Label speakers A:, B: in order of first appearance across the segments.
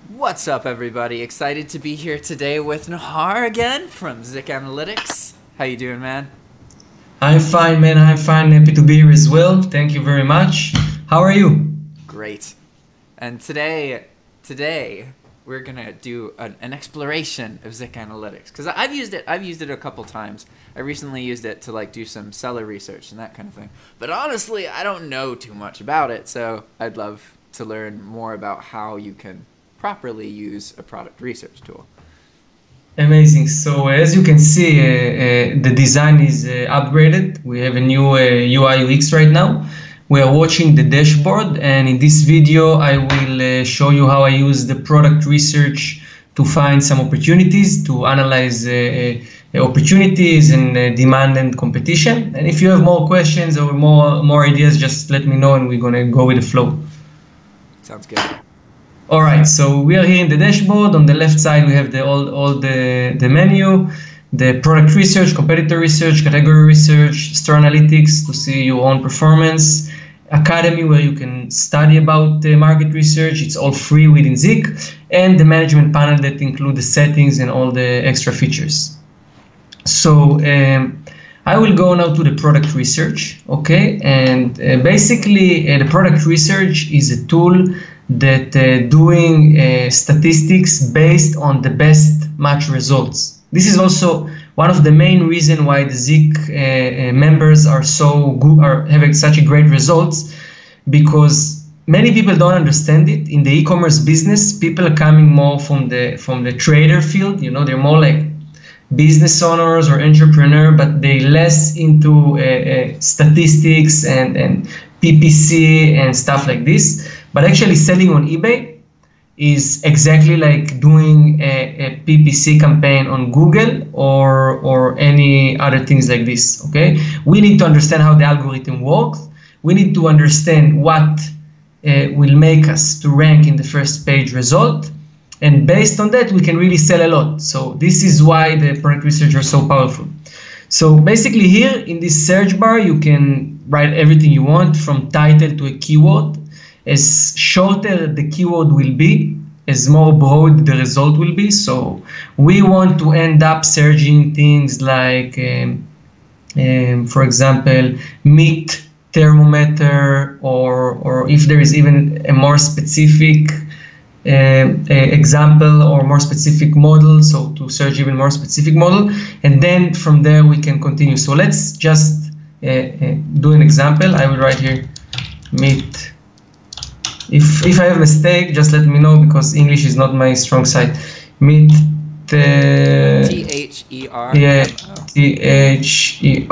A: What's up, everybody? Excited to be here today with Nahar again from ZikAnalytics. How you doing, man?
B: I'm fine, man. I'm fine. Happy to be here as well. Thank you very much. How are you?
A: Great. And today we're gonna do an exploration of ZikAnalytics because I've used it a couple times. I recently used it to do some seller research and that kind of thing. But honestly, I don't know too much about it, so I'd love to learn more about how you can properly use a product research tool.
B: Amazing. So as you can see, the design is upgraded. We have a new UI UX right now. We are watching the dashboard, and in this video I will show you how I use the product research to find some opportunities, to analyze opportunities and demand and competition. And if you have more questions or more ideas, just let me know and we're gonna go with the flow.
A: Sounds good.
B: All right, so we are here in the dashboard. On the left side, we have all the menu, the product research, competitor research, category research, store analytics to see your own performance, academy where you can study about market research. It's all free within Zik, and the management panel that include the settings and all the extra features. So I will go now to the product research, okay? And basically, the product research is a tool that doing statistics based on the best match results. This is also one of the main reasons why the Zik members are so good, are having such a great results, because many people don't understand it. In the e-commerce business, people are coming more from the trader field. You know, they're more like business owners or entrepreneur, but they less into statistics and PPC and stuff like this. But actually selling on eBay is exactly like doing a PPC campaign on Google or any other things like this, okay? We need to understand how the algorithm works. We need to understand what will make us to rank in the first page result. And based on that, we can really sell a lot. So this is why the product research are so powerful. So basically here in this search bar, you can write everything you want from title to a keyword. As shorter the keyword will be, as more broad the result will be. So we want to end up searching things like, for example, meat thermometer, or if there is even a more specific example or more specific model, so to search even more specific model, and then from there we can continue. So let's just do an example. I will write here meat. If I have a mistake, just let me know, because English is not my strong side. Meat.
A: T-H-E-R.
B: Yeah, T-H-E-R-M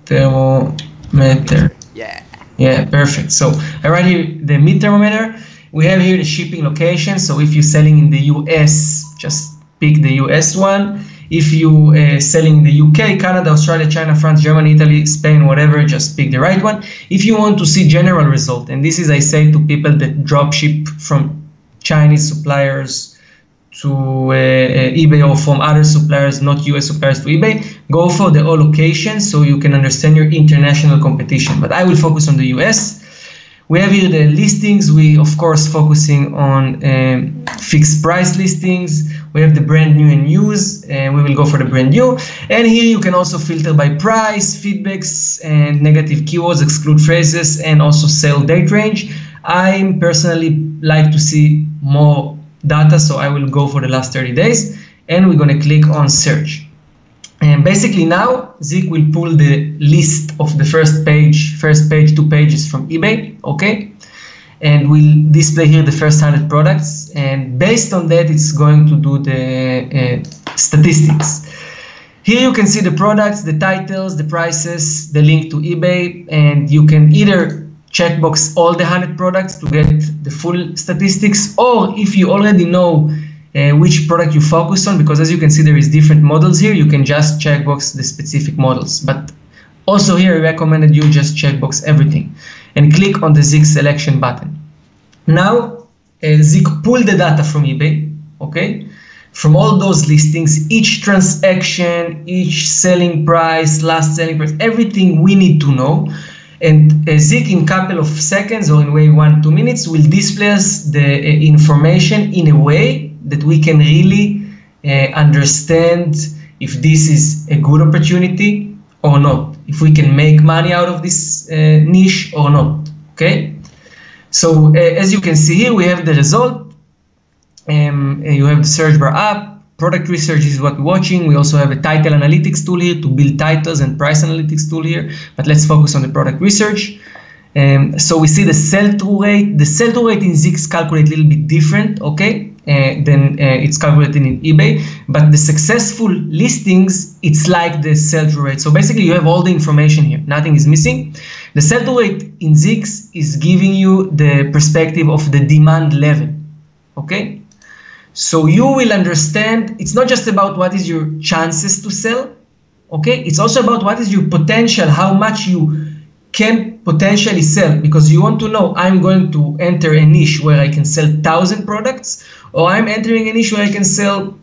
B: thermometer.
A: Yeah.
B: Yeah, perfect. So I write here the meat thermometer. We have here the shipping location. So if you're selling in the US, just pick the US one. If you selling in the UK, Canada, Australia, China, France, Germany, Italy, Spain, whatever, just pick the right one. If you want to see general result, and this is I say to people that drop ship from Chinese suppliers to eBay, or from other suppliers, not US suppliers, to eBay, go for the all locations so you can understand your international competition. But I will focus on the US. We have here the listings. We, of course, focusing on fixed price listings. We have the brand new and news, and we will go for the brand new. And here you can also filter by price, feedbacks, and negative keywords, exclude phrases, and also sale date range. I personally like to see more data, so I will go for the last 30 days. And we're going to click on search. And basically now Zik will pull the list of the first page, 2 pages from eBay, okay? And we'll display here the first 100 products. And based on that, it's going to do the statistics. Here you can see the products, the titles, the prices, the link to eBay, and you can either checkbox all the 100 products to get the full statistics, or if you already know which product you focus on, because as you can see there is different models here, you can just checkbox the specific models. But also here I recommended you just checkbox everything and click on the Zik selection button. Now Zik pull the data from eBay, okay, from all those listings, each transaction, each selling price, last selling price, everything we need to know. And Zik in couple of seconds or in way 1-2 minutes will display us the information in a way that we can really understand if this is a good opportunity or not, if we can make money out of this niche or not, okay? So as you can see here, we have the result. You have the search bar up. Product research is what we're watching. We also have a title analytics tool here to build titles and price analytics tool here, but let's focus on the product research. So we see the sell-through rate. The sell-through rate in Zik is calculated a little bit different, okay, than it's calculated in eBay, but the successful listings, it's like the sell-through rate. So basically you have all the information here, nothing is missing. The sell-through rate in Zik is giving you the perspective of the demand level, okay? So you will understand, it's not just about what is your chances to sell, okay? It's also about what is your potential, how much you can potentially sell, because you want to know, I'm going to enter a niche where I can sell 1,000 products, or I'm entering a niche where I can sell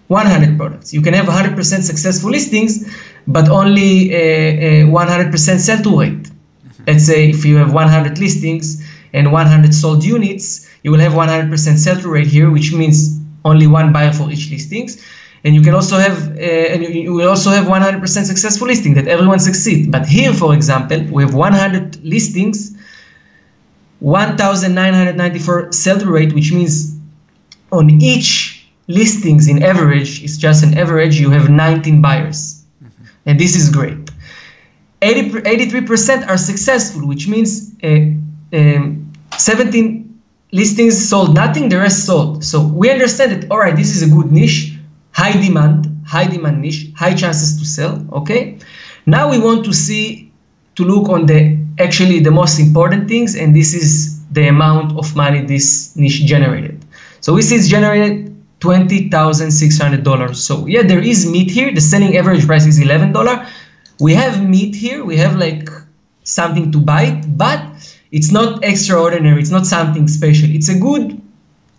B: 100 products. You can have 100% successful listings, but only 100% sell-through rate. Let's say if you have 100 listings and 100 sold units, you will have 100% sell-through rate here, which means only one buyer for each listings, and you can also have you will also have 100% successful listing that everyone succeeds. But here, for example, we have 100 listings, 1,994 sell-through rate, which means on each listings in average, it's just an average, you have 19 buyers, and this is great. 83% are successful, which means 17 listings sold nothing, the rest sold. So we understand that, all right, this is a good niche, high demand niche, high chances to sell, okay? Now we want to look on actually the most important things, and this is the amount of money this niche generated. So we see it's generated $20,600. So yeah, there is meat here. The selling average price is $11. We have meat here. We have like something to bite, but it's not extraordinary. It's not something special. It's a good,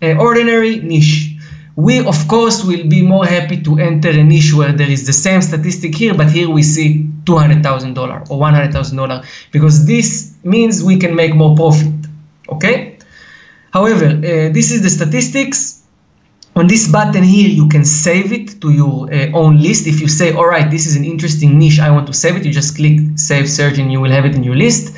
B: ordinary niche. We, of course, will be more happy to enter a niche where there is the same statistic here, but here we see $200,000 or $100,000, because this means we can make more profit, okay? However, this is the statistics. On this button here, you can save it to your own list. If you say, all right, this is an interesting niche, I want to save it, you just click Save Search and you will have it in your list.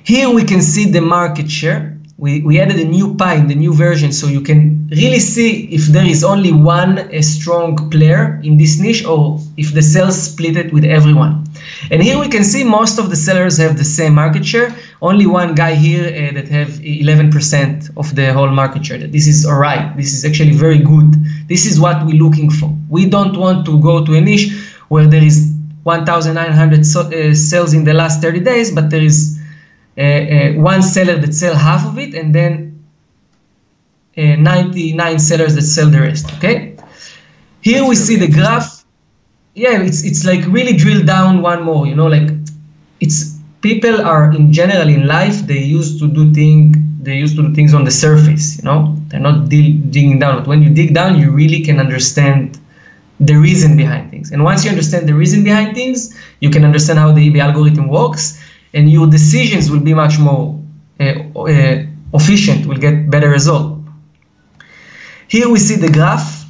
B: Here we can see the market share. We added a new pie in the new version, so you can really see if there is only one strong player in this niche or if the sales split it with everyone. And here we can see most of the sellers have the same market share. Only one guy here that have 11% of the whole market share. This is all right. This is actually very good. This is what we're looking for. We don't want to go to a niche where there is 1,900 sales in the last 30 days, but there is one seller that sell half of it, and then 99 sellers that sell the rest, okay? Here we see the graph. Yeah, it's like really drill down one more, you know, like it's people are in general in life, they used to do things on the surface, you know, they're not digging down, but when you dig down, you really can understand the reason behind things. And once you understand the reason behind things, you can understand how the eBay algorithm works, and your decisions will be much more efficient, will get better result. Here we see the graph.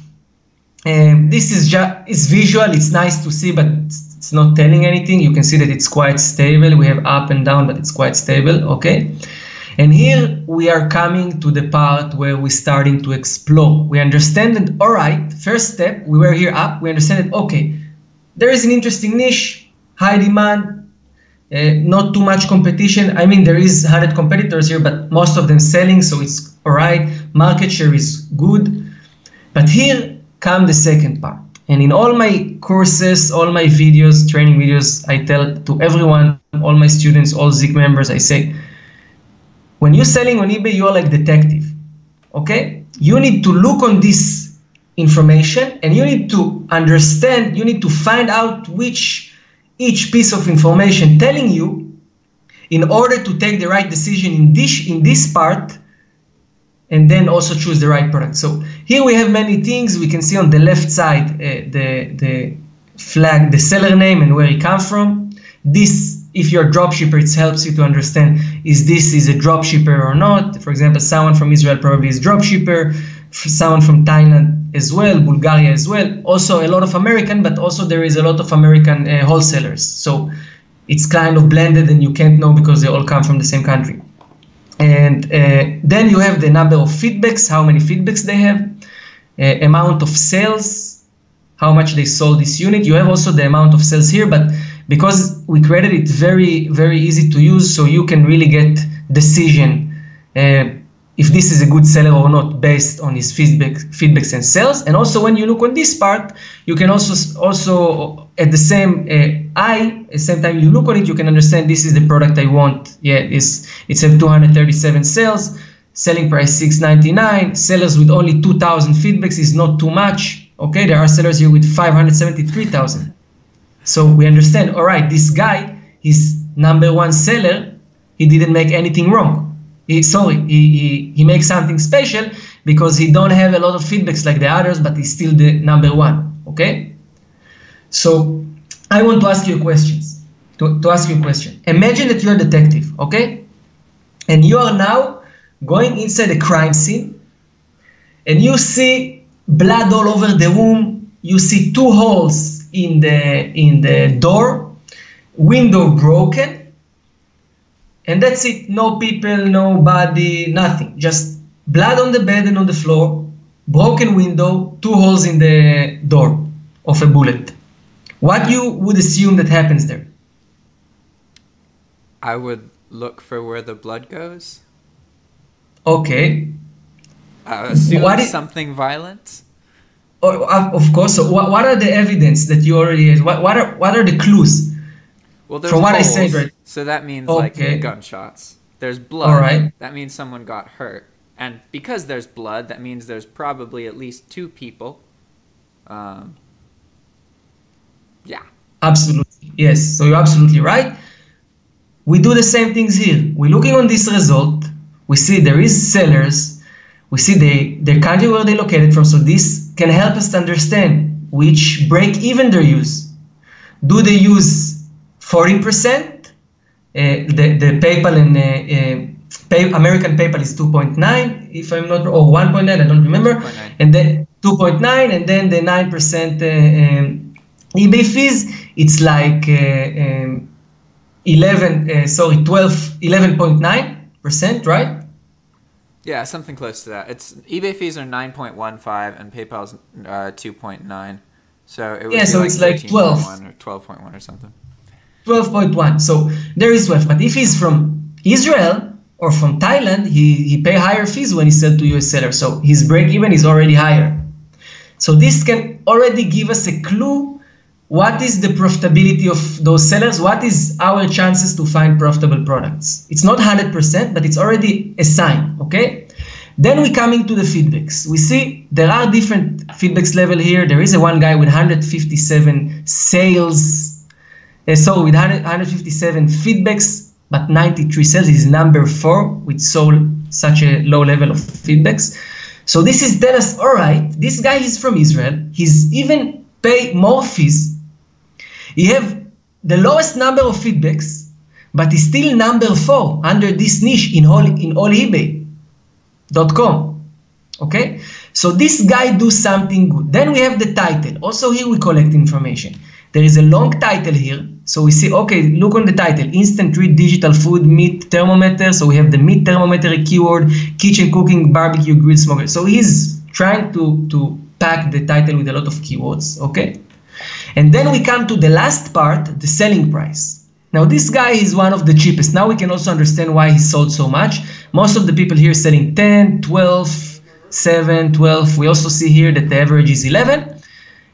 B: This is it's visual, it's nice to see, but it's not telling anything. You can see that it's quite stable. We have up and down, but it's quite stable, okay? And here we are coming to the part where we're starting to explore. We understand that, all right, first step, we were here up, we understand that, okay, there is an interesting niche, high demand, not too much competition. I mean, there is 100 competitors here, but most of them selling, so it's all right. Market share is good. But here come the second part. And in all my courses, all my videos, training videos, I tell to everyone, all my students, all Zik members, I say, when you're selling on eBay, you're like detective, okay? You need to look on this information and you need to understand, you need to find out which each piece of information telling you in order to take the right decision in this part, and then also choose the right product. So here we have many things. We can see on the left side the flag, the seller name and where he comes from. This if you're a dropshipper, it helps you to understand is this is a dropshipper or not. For example, someone from Israel probably is dropshipper, someone from Thailand as well, Bulgaria as well. Also a lot of American, but also there is a lot of American wholesalers. So it's kind of blended and you can't know because they all come from the same country. And then you have the number of feedbacks, how many feedbacks they have, amount of sales, how much they sold this unit. You have also the amount of sales here, but because we created it very, very easy to use, so you can really get decision if this is a good seller or not based on his feedbacks and sales. And also when you look on this part, you can also at the same at the same time you look on it, you can understand this is the product I want. Yeah, it's have 237 sales, selling price $6.99. Sellers with only 2,000 feedbacks is not too much. Okay, there are sellers here with 573,000. So we understand, all right, this guy, his #1 seller, he didn't make anything wrong. He makes something special because he don't have a lot of feedbacks like the others, but he's still the #1, okay? So I want to ask you questions, to ask you a question. Imagine that you're a detective, okay? And you are now going inside a crime scene and you see blood all over the room, you see 2 holes in the door, window broken, and that's it. No people, nobody, nothing. Just blood on the bed and on the floor, broken window, 2 holes in the door of a bullet. What you would assume that happens there?
A: I would look for where the blood goes.
B: Okay.
A: Assume something violent.
B: Of course. So what are the evidence that you already have? What are the clues?
A: Well, there's
B: from what
A: holes,
B: I said, right?
A: So that means like gunshots. There's blood.
B: All right.
A: That means someone got hurt. And because there's blood, that means there's probably at least 2 people. Yeah. Absolutely.
B: Yes. So you're absolutely right. We do the same things here. We're looking on this result. We see there is sellers. We see the country where they located from. So this can help us to understand which break even they use. Do they use 40%? The PayPal and American PayPal is 2.9, if I'm not, or 1.9, I don't remember.
A: 2.9.
B: And then 2.9, and then the 9% eBay fees. It's like 11.9%, right?
A: Yeah, something close to that. It's eBay fees are 9.15 and PayPal's 2.9. So it would be
B: so
A: like
B: it's like 12
A: or 12.1 or something.
B: 12.1. So there is 12. But if he's from Israel or from Thailand, he pay higher fees when he sell to US seller. So his break even is already higher. So this can already give us a clue. What is the profitability of those sellers? What is our chances to find profitable products? It's not 100%, but it's already a sign, okay? Then we come into the feedbacks. We see there are different feedbacks level here. There is one guy with 157 sales. So with 157 feedbacks, but 93 sales is #4, which sold such a low level of feedbacks. So this is tell us, all right, this guy is from Israel. He's even pay more fees. He have the lowest number of feedbacks, but he's still #4 under this niche in all eBay.com. Okay, so this guy do something good. Then we have the title. Also here we collect information. There is a long title here. So we see, okay, look on the title, instant read digital food meat thermometer. So we have the meat thermometer keyword, kitchen cooking, barbecue, grill, smoker. So he's trying to pack the title with a lot of keywords, okay? And then we come to the last part, the selling price. Now this guy is one of the cheapest. Now we can also understand why he sold so much. Most of the people here selling 10, 12, 7, 12. We also see here that the average is 11.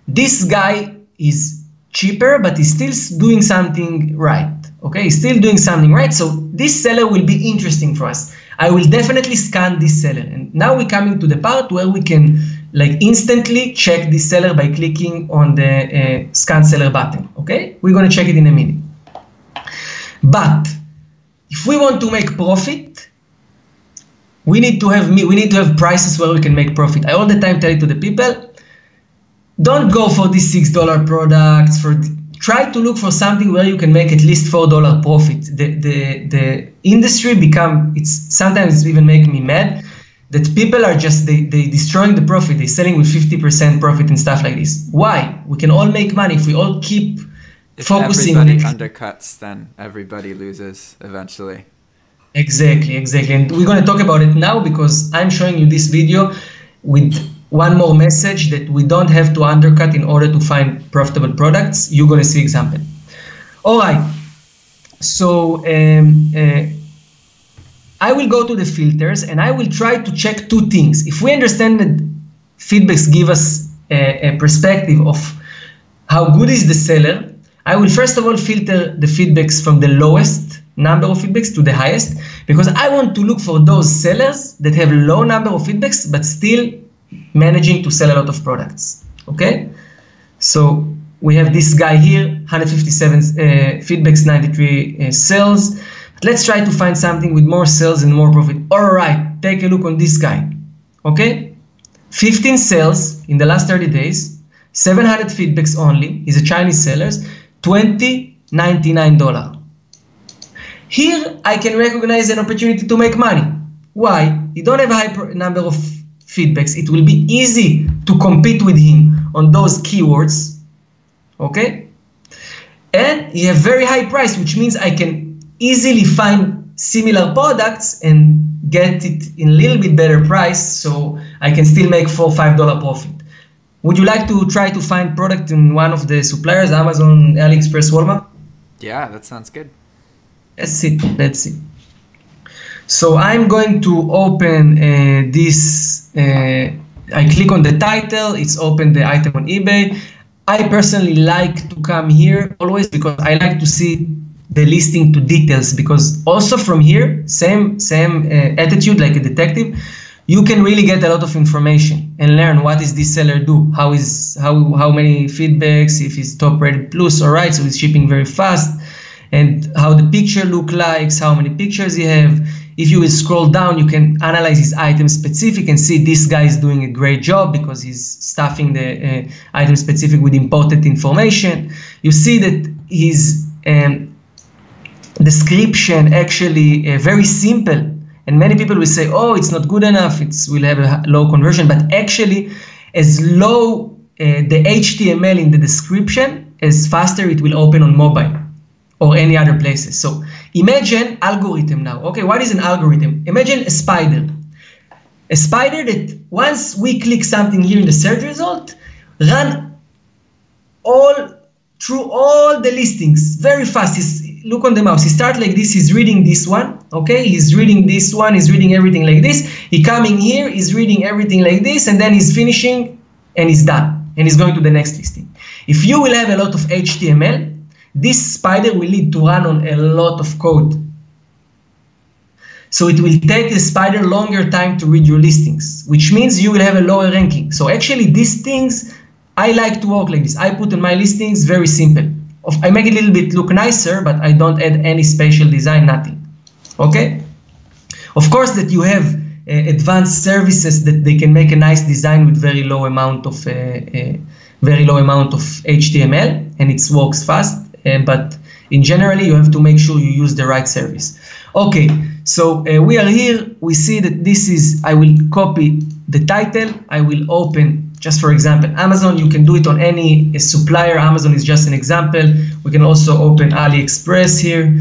B: This guy is cheaper, but he's still doing something right. Okay, he's still doing something right. So this seller will be interesting for us. I will definitely scan this seller. And now we're coming to the part where we can like instantly check this seller by clicking on the scan seller button. Okay, we're going to check it in a minute. But if we want to make profit, we need to have prices where we can make profit. I all the time tell it to the people, don't go for these $6 products, try to look for something where you can make at least $4 profit. The industry sometimes it's even making me mad that people are just, they destroying the profit. They're selling with 50% profit and stuff like this. Why? We can all make money if we all keep focusing on it.
A: If everybody undercuts, then everybody loses eventually.
B: Exactly. And we're going to talk about it now because I'm showing you this video with one more message that we don't have to undercut in order to find profitable products. You're going to see example. All right. So I will go to the filters and I will try to check two things. If we understand that feedbacks give us a perspective of how good is the seller, I will first of all filter the feedbacks from the lowest number of feedbacks to the highest, because I want to look for those sellers that have low number of feedbacks but still managing to sell a lot of products. Okay, so we have this guy here, 157 feedbacks, 93 sales. Let's try to find something with more sales and more profit. All right, take a look on this guy. Okay, 15 sales in the last 30 days, 700 feedbacks only. He's a Chinese seller, $20.99. Here I can recognize an opportunity to make money. Why? You don't have a high number of feedbacks. It will be easy to compete with him on those keywords. Okay, and you have very high price, which means I can easily find similar products and get it in a little bit better price, so I can still make $4 or $5 profit. Would you like to try to find product in one of the suppliers, Amazon, AliExpress, Walmart?
A: Yeah, that sounds good.
B: Let's see. So I'm going to open this. I click on the title. It's open the item on eBay. I personally like to come here always because I like to see the listing to details, because also from here, same attitude like a detective, you can really get a lot of information and learn what is this seller do, how many feedbacks, if he's top rated plus, all right, so he's shipping very fast, and how the picture look like, how many pictures you have. If you will scroll down, you can analyze his item specific and see this guy is doing a great job because he's stuffing the item specific with important information. You see that his description actually very simple, and many people will say, oh, it's not good enough, it will have a low conversion, but actually as low the HTML in the description, as faster it will open on mobile or any other places. So imagine algorithm now. Okay, what is an algorithm? Imagine a spider. A spider that once we click something here in the search result, run through all the listings very fast. Look on the mouse. He starts like this. He's reading this one. Okay, he's reading this one. He's reading everything like this. He coming here. He's reading everything like this, and then he's finishing, and he's done. And he's going to the next listing. If you will have a lot of HTML, this spider will need to run on a lot of code. So it will take the spider longer time to read your listings, which means you will have a lower ranking. So actually these things, I like to work like this. I put on my listings very simple. I make it a little bit look nicer, but I don't add any spatial design, nothing. Okay? Of course that you have advanced services that they can make a nice design with very low amount of HTML, and it works fast. But in generally, you have to make sure you use the right service. Okay, so we are here. We see that this is, I will copy the title. I will open, just for example, Amazon. You can do it on any supplier. Amazon is just an example. We can also open AliExpress here.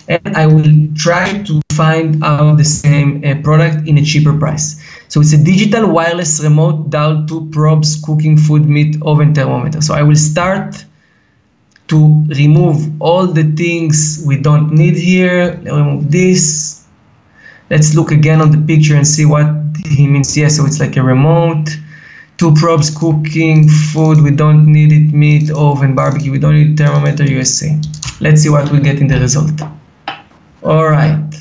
B: And I will try to find out the same product in a cheaper price. So it's a digital wireless remote dial 2 probes cooking food meat oven thermometer. So I will start to remove all the things we don't need here. Let me remove this. Let's look again on the picture and see what he means. Yeah, so it's like a remote. 2 probes cooking food, we don't need it, meat, oven, barbecue, we don't need thermometer, USA. Let's see what we get in the result. All right,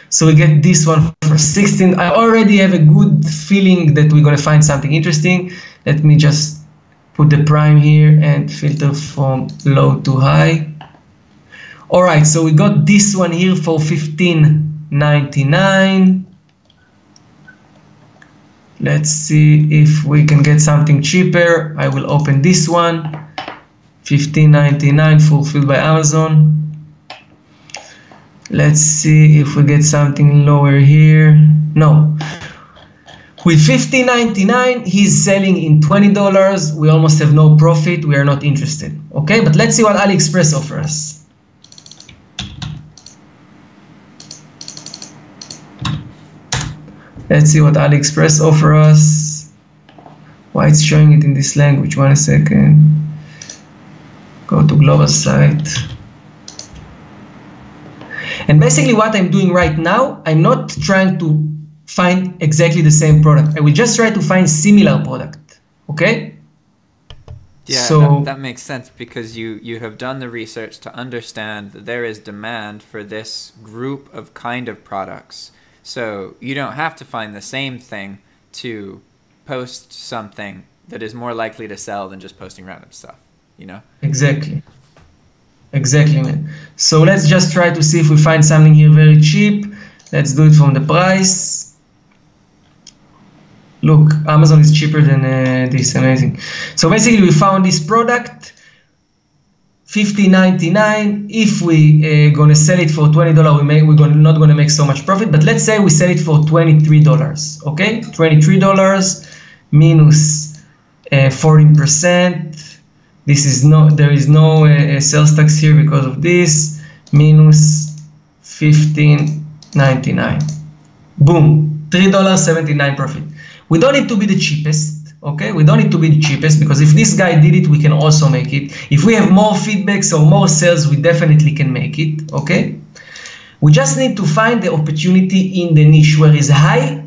B: so we get this one for 16. I already have a good feeling that we're gonna find something interesting. Let me just put the prime here and filter from low to high. All right, so we got this one here for $15.99. Let's see if we can get something cheaper. I will open this one. $15.99 fulfilled by Amazon. Let's see if we get something lower here. No. With $15.99, he's selling in $20. We almost have no profit. We are not interested. Okay, but let's see what AliExpress offers us. Let's see what AliExpress offers us. Why it's showing it in this language? 1 second. Go to global site. And basically what I'm doing right now, I'm not trying to find exactly the same product. I will just try to find similar product. Okay?
A: Yeah,
B: so
A: that makes sense, because you have done the research to understand that there is demand for this group of kind of products. So you don't have to find the same thing to post something that is more likely to sell than just posting random stuff, you know?
B: Exactly. Exactly, man. So let's just try to see if we find something here very cheap. Let's do it from the price. Look, Amazon is cheaper than this. Amazing. So basically we found this product, $15.99. If we gonna sell it for $20, we're not gonna make so much profit. But let's say we sell it for $23. Okay, $23 minus 14%. This is there is no sales tax here because of this. Minus $15.99. Boom, $3.79 profit. We don't need to be the cheapest. Okay, we don't need to be the cheapest, because if this guy did it, we can also make it. If we have more feedbacks or more sales, we definitely can make it. Okay, we just need to find the opportunity in the niche where is high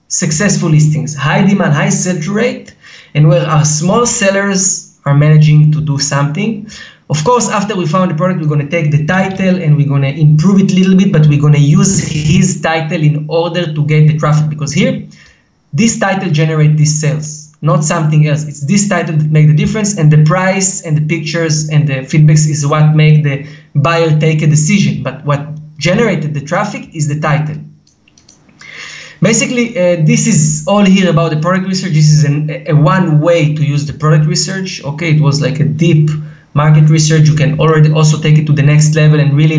B: successful listings, high demand, high sell-through rate, and where our small sellers are managing to do something. Of course, after we found the product, we're going to take the title and we're going to improve it a little bit, but we're going to use his title in order to get the traffic, because here, this title generates these sales, not something else. It's this title that makes the difference, and the price and the pictures and the feedbacks is what make the buyer take a decision. But what generated the traffic is the title. Basically, this is all here about the product research. This is a one way to use the product research. Okay, it was like a deep market research. You can already also take it to the next level and really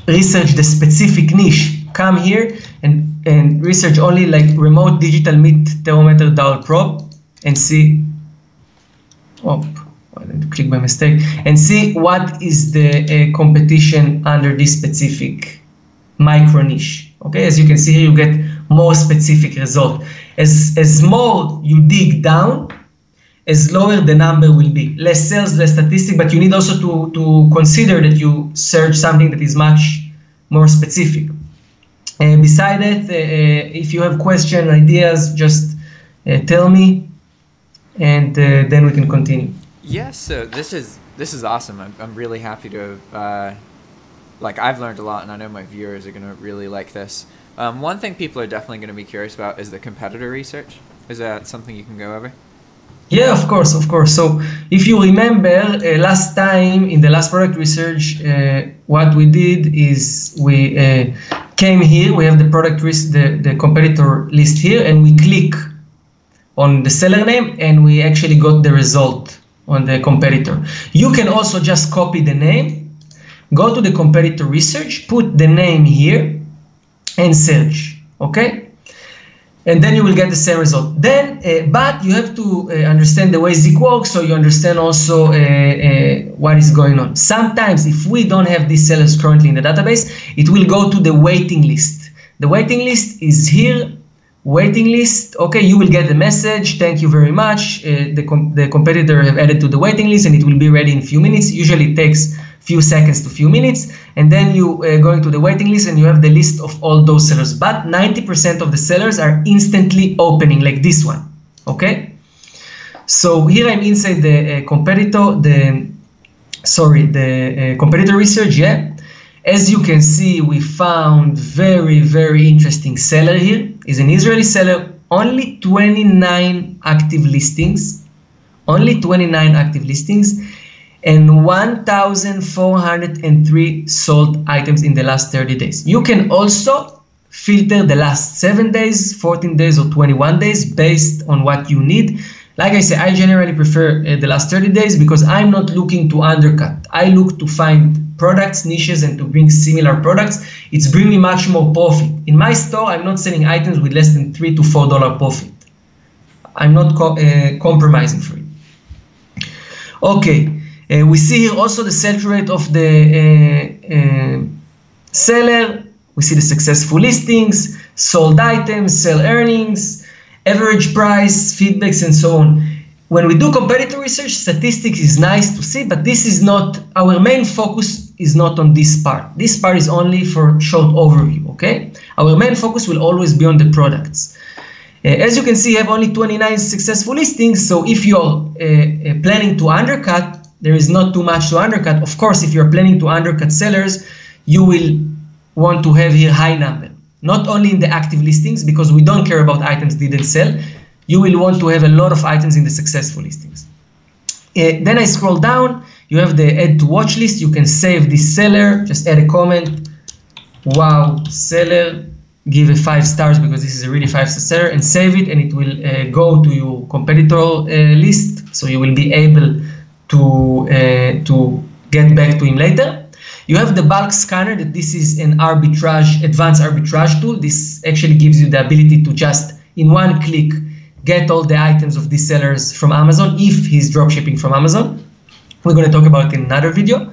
B: research the specific niche. Come here and research only like remote digital meat thermometer dowel probe and see. Oh, I didn't click by mistake. And see what is the competition under this specific micro niche. Okay, as you can see here, you get more specific result. As more you dig down, as lower the number will be. Less sales, less statistic, but you need also to consider that you search something that is much more specific. Beside that, if you have questions, ideas, just tell me, and then we can continue.
A: Yes, so this is awesome. I'm really happy to have, I've learned a lot, and I know my viewers are going to really like this. One thing people are definitely going to be curious about is the competitor research. Is that something you can go over?
B: Yeah, of course, of course. So if you remember, last time in the last product research, what we did is we came here, we have the product list, the competitor list here, and we click on the seller name, and we actually got the result on the competitor. You can also just copy the name, go to the competitor research, put the name here, and search, okay? And then you will get the same result. Then, but you have to understand the way Zik works, so you understand also what is going on. Sometimes, if we don't have these sellers currently in the database, it will go to the waiting list. The waiting list is here. Waiting list. Okay, you will get the message. Thank you very much. The competitor have added to the waiting list, and it will be ready in a few minutes. Usually, it takes few seconds to few minutes, and then you going to the waiting list and you have the list of all those sellers. But 90% of the sellers are instantly opening, like this one. Okay, so here I'm inside the competitor, competitor research. Yeah, as you can see, we found very interesting seller here. Is an Israeli seller, only 29 active listings, and 1,403 sold items in the last 30 days. You can also filter the last 7 days, 14 days, or 21 days based on what you need. Like I say, I generally prefer the last 30 days because I'm not looking to undercut. I look to find products, niches, and to bring similar products. It's bringing me much more profit. In my store, I'm not selling items with less than $3 to $4 profit. I'm not compromising for it. Okay, we see here also the sell-through rate of the seller. We see the successful listings, sold items, sell earnings, average price, feedbacks, and so on. When we do competitor research, statistics is nice to see, but this is not, our main focus is not on this part. This part is only for short overview, okay? Our main focus will always be on the products. As you can see, you have only 29 successful listings, so if you're planning to undercut, there is not too much to undercut. Of course, if you're planning to undercut sellers, you will want to have here high number. Not only in the active listings, because we don't care about items didn't sell. You will want to have a lot of items in the successful listings. Then I scroll down, you have the add to watch list. You can save this seller, just add a comment. Wow, seller, give a 5 stars because this is a really 5-star seller, and save it, and it will go to your competitor list. So you will be able to get back to him later. You have the bulk scanner, that this is an advanced arbitrage tool. This actually gives you the ability to just in one click get all the items of these sellers from Amazon if he's dropshipping from Amazon. We're going to talk about it in another video.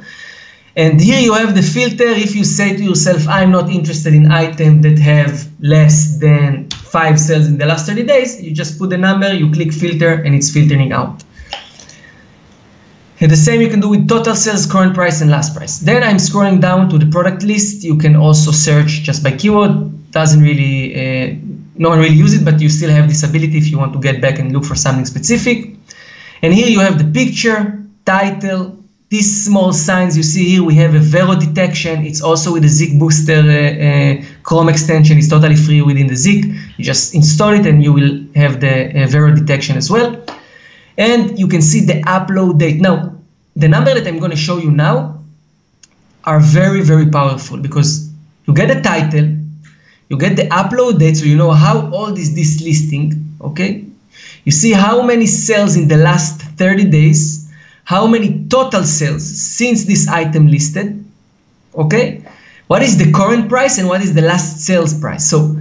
B: And here you have the filter. If you say to yourself, I'm not interested in items that have less than 5 sales in the last 30 days, you just put the number, you click filter, and it's filtering out. And the same you can do with total sales, current price, and last price. Then I'm scrolling down to the product list. You can also search just by keyword. Doesn't really, no one really uses it, but you still have this ability if you want to get back and look for something specific. And here you have the picture, title, these small signs you see here. We have a Vero detection. It's also with the Zik Booster Chrome extension. It's totally free within the Zik. You just install it and you will have the Vero detection as well. And you can see the upload date. Now, the number that I'm going to show you now are very, very powerful because you get the title, you get the upload date, so you know how old is this listing, okay? You see how many sales in the last 30 days, how many total sales since this item listed, okay? What is the current price and what is the last sales price? So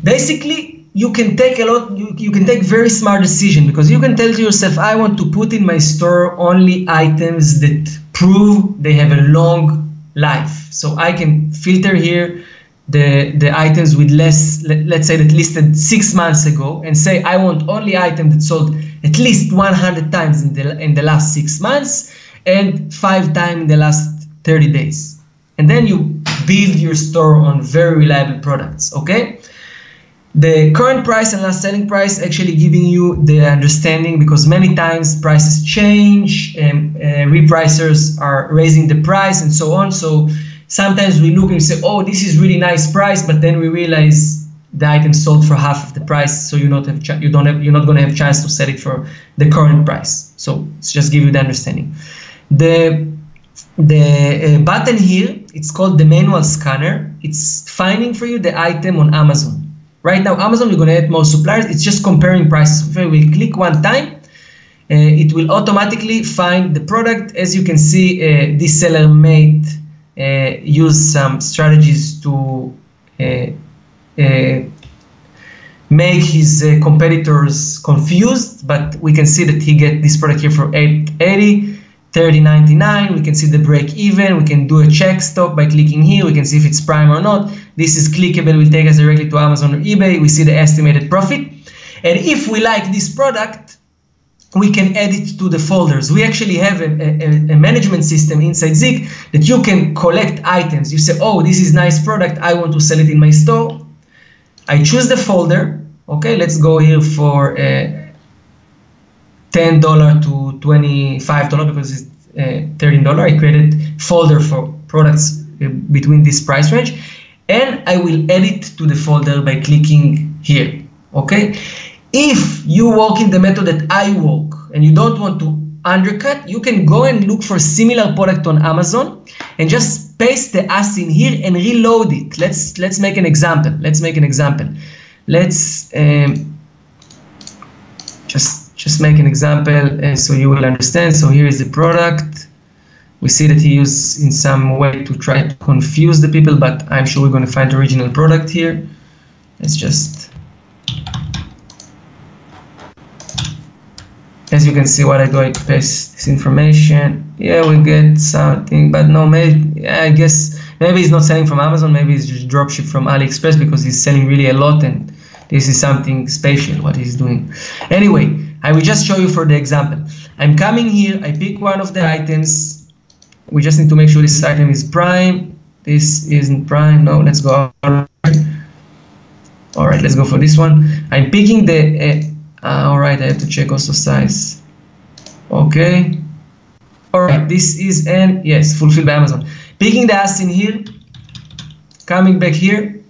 B: basically, you can take you can take very smart decision because you can tell to yourself, I want to put in my store only items that prove they have a long life. So I can filter here the items with less, let's say that listed 6 months ago, and say I want only items that sold at least 100 times in the last 6 months and 5 times in the last 30 days. And then you build your store on very reliable products, okay? The current price and last selling price actually giving you the understanding because many times prices change and repricers are raising the price and so on. So sometimes we look and say, oh, this is really nice price, but then we realize the item sold for half of the price, so you're not going to have chance to sell it for the current price. So it's just give you the understanding. The button here, it's called the manual scanner. It's finding for you the item on Amazon. Right now, Amazon, we're going to add more suppliers. It's just comparing prices. If we click one time, it will automatically find the product. As you can see, this seller made use some strategies to make his competitors confused, but we can see that he get this product here for $8.80, $30.99. We can see the break even. We can do a check stop by clicking here. We can see if it's prime or not. This is clickable, will take us directly to Amazon or eBay. We see the estimated profit. And if we like this product, we can add it to the folders. We actually have a management system inside Zik that you can collect items. You say, oh, this is nice product. I want to sell it in my store. I choose the folder. Okay, let's go here for $10 to $25 because it's $13. I created folder for products between this price range. And I will add it to the folder by clicking here, okay? If you work in the method that I work and you don't want to undercut, you can go and look for similar product on Amazon and just paste the as in here and reload it. Let's make an example. Let's just make an example so you will understand. So here is the product. We see that he used in some way to try to confuse the people, but I'm sure we're going to find the original product here. Let's just, as you can see, what I do, I paste this information. Yeah, we get something, but no, maybe, I guess maybe he's not selling from Amazon, maybe he's just dropship from AliExpress because he's selling really a lot, and this is something special what he's doing. Anyway, I will just show you for the example. I'm coming here, I pick one of the items. We just need to make sure this item is prime. This isn't prime. No, let's go. All right, let's go for this one. I'm picking the. All right, I have to check also size. Okay. All right, this is an yes, fulfilled by Amazon. Picking the ASIN here, coming back here,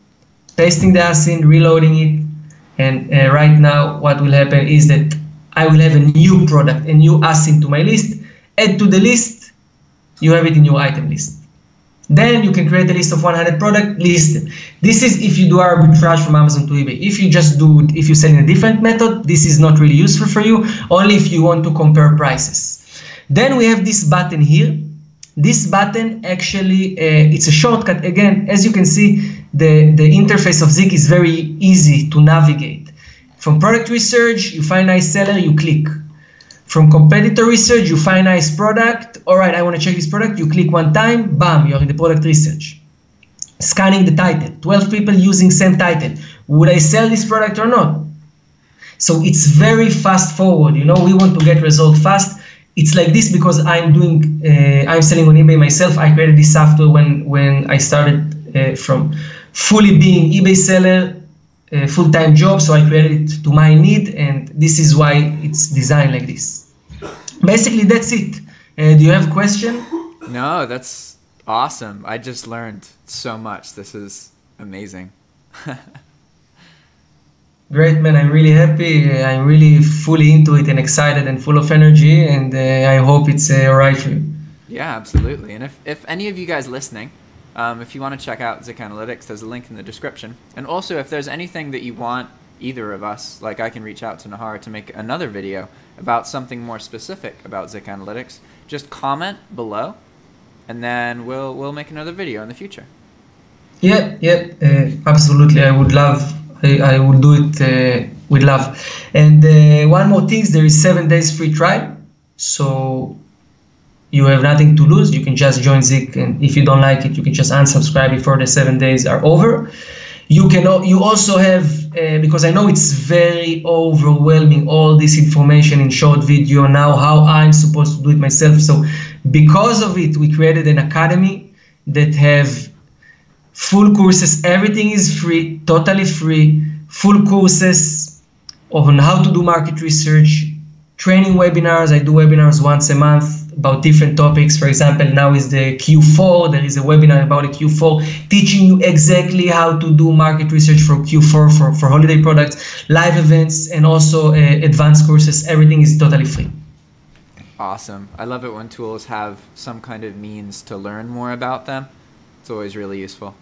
B: pasting the ASIN, reloading it, and right now what will happen is that I will have a new product, a new ASIN to my list. Add to the list. You have it in your item list. Then you can create a list of 100 product, list them. This is if you do arbitrage from Amazon to eBay. If you just do, if you sell in a different method, this is not really useful for you, only if you want to compare prices. Then we have this button here. This button actually, it's a shortcut. Again, as you can see, the interface of Zik is very easy to navigate. From product research, you find nice seller, you click. From competitor research, you find nice product. All right, I want to check this product. You click one time, bam, you're in the product research. Scanning the title, 12 people using same title. Would I sell this product or not? So it's very fast forward. You know, we want to get result fast. It's like this because I'm doing, I'm selling on eBay myself. I created this software when I started from fully being eBay seller, full-time job, so I created it to my need, and this is why it's designed like this. Basically, that's it. Do you have a question?
A: No, that's awesome. I just learned so much. This is amazing.
B: Great, man. I'm really happy. I'm really fully into it and excited and full of energy, and I hope it's all right for you.
A: Yeah, absolutely. And if any of you guys listening, if you want to check out ZikAnalytics, there's a link in the description. And also, if there's anything that you want either of us, like I can reach out to Nahar to make another video about something more specific about ZikAnalytics, just comment below, and then we'll make another video in the future. Yeah,
B: absolutely. I would love. I would do it with love. And one more thing, there is 7 days free trial, so you have nothing to lose. You can just join Zik, and if you don't like it, you can just unsubscribe before the 7 days are over. You also have, because I know it's very overwhelming, all this information in short video now, how I'm supposed to do it myself. So because of it, we created an academy that have full courses. Everything is free, totally free, full courses on how to do market research, training webinars. I do webinars once a month about different topics. For example, now is the Q4. There is a webinar about the Q4 teaching you exactly how to do market research for Q4 for holiday products, live events, and also advanced courses. Everything is totally free.
A: Awesome. I love it when tools have some kind of means to learn more about them. It's always really useful.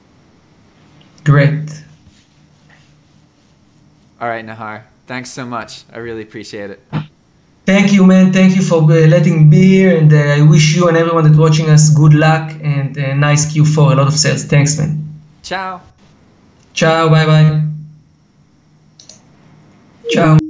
B: Great.
A: All right, Nahar. Thanks so much. I really appreciate it.
B: Thank you, man. Thank you for letting me be here, and I wish you and everyone that's watching us good luck and a nice Q4, a lot of sales. Thanks, man.
A: Ciao.
B: Ciao. Bye-bye. Ciao.